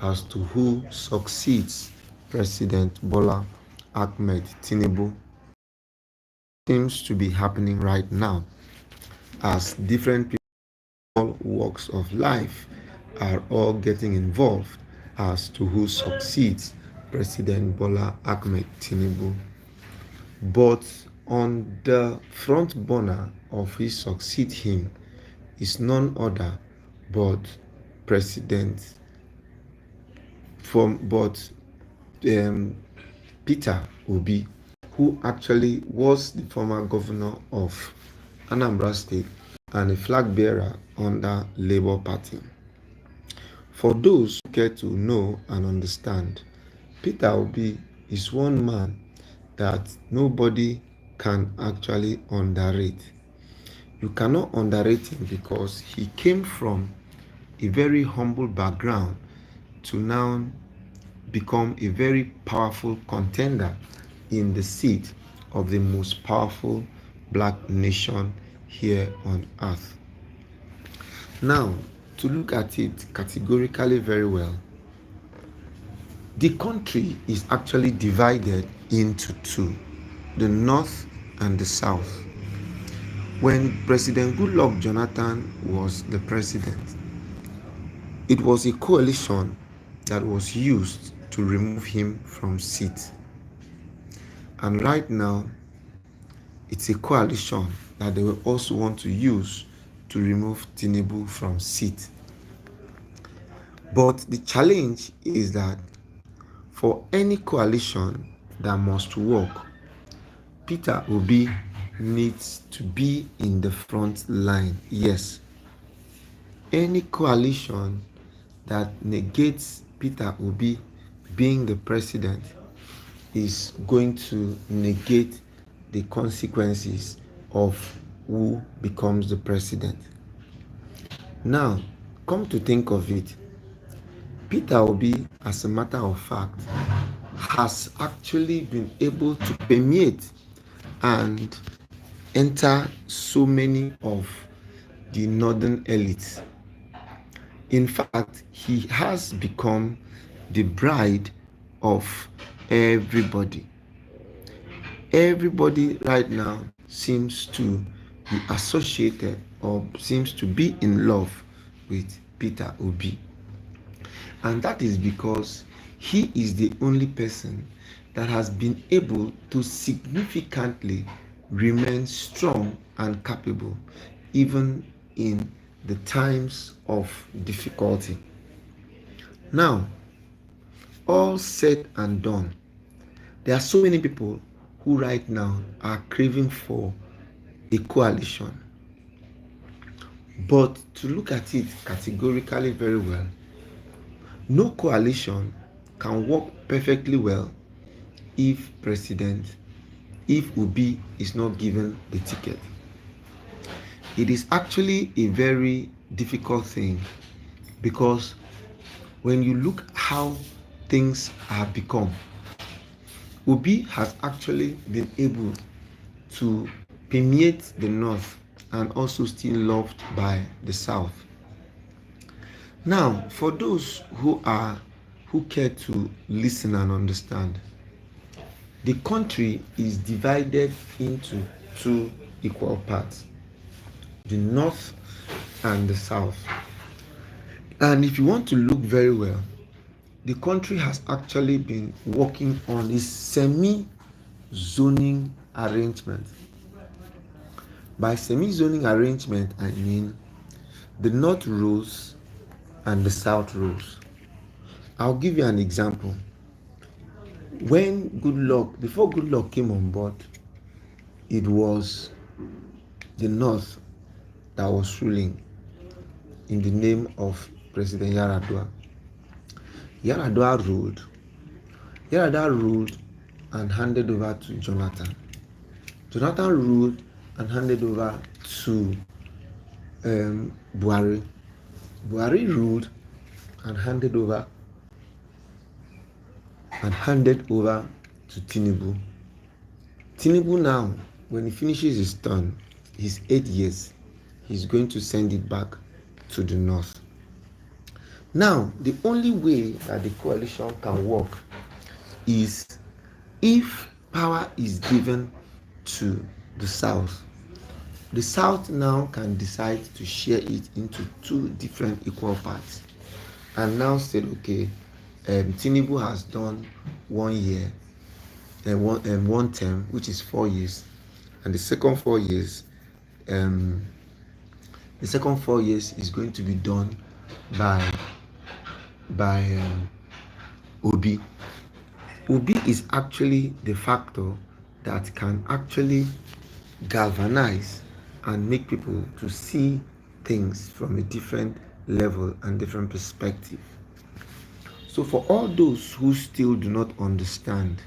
as to who succeeds President Bola Ahmed Tinubu seems to be happening right now, as different people, all walks of life, are all getting involved as to who succeeds President Bola Ahmed Tinubu. But on the front burner of who succeed him is none other but President Peter Obi, who actually was the former governor of Anambra State and a flag bearer under Labour Party. For those who care to know and understand, Peter Obi is one man that nobody can actually underrate. You cannot underrate him because he came from a very humble background to now become a very powerful contender in the seat of the most powerful black nation here on earth. Now, to look at it categorically very well, the country is actually divided into two, the north and the south. When President Goodluck Jonathan was the president, it was a coalition that was used to remove him from seat. And right now, it's a coalition that they will also want to use to remove Tinubu from seat. But the challenge is that for any coalition that must work, Peter Obi needs to be in the front line. Yes. Any coalition that negates Peter Obi being the president is going to negate the consequences of who becomes the president. Now, come to think of it, Peter Obi, as a matter of fact, has actually been able to permeate and enter so many of the northern elites. In fact, he has become the bride of everybody. Everybody right now seems to be associated or seems to be in love with Peter Obi. And that is because he is the only person that has been able to significantly remain strong and capable even in the times of difficulty. Now, all said and done, there are so many people who right now are craving for a coalition. But to look at it categorically very well, no coalition can work perfectly well if Obi is not given the ticket. It is actually a very difficult thing because when you look how things have become, Obi has actually been able to permeate the north and also still loved by the south. Now, for those who care to listen and understand, the country is divided into two equal parts, the north and the south. And if you want to look very well, the country has actually been working on a semi-zoning arrangement. By semi-zoning arrangement, I mean the north rules and the south rules. I'll give you an example. Before Goodluck came on board, it was the north that was ruling in the name of President Yeyeluwa. Yeyeluwa ruled and handed over to Jonathan. Jonathan ruled and handed over to Buhari. Buhari ruled and handed over to Tinubu. Tinubu now, when he finishes his term, his 8 years, he's going to send it back to the north. Now, the only way that the coalition can work is if power is given to the South. The South now can decide to share it into two different equal parts and now say, okay, Tinubu has done 1 year and one term, which is 4 years, and um, the second 4 years is going to be done by Obi. Obi is actually the factor that can actually galvanize and make people to see things from a different level and different perspective. So for all those who still do not understand,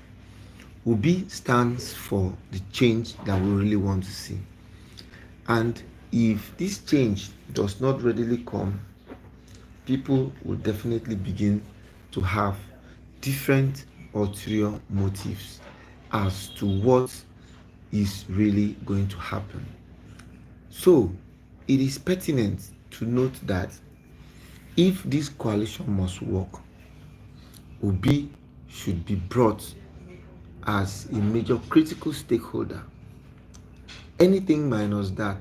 Obi stands for the change that we really want to see. And if this change does not readily come, people will definitely begin to have different ulterior motives as to what is really going to happen. So it is pertinent to note that if this coalition must work, Obi should be brought as a major critical stakeholder. Anything minus that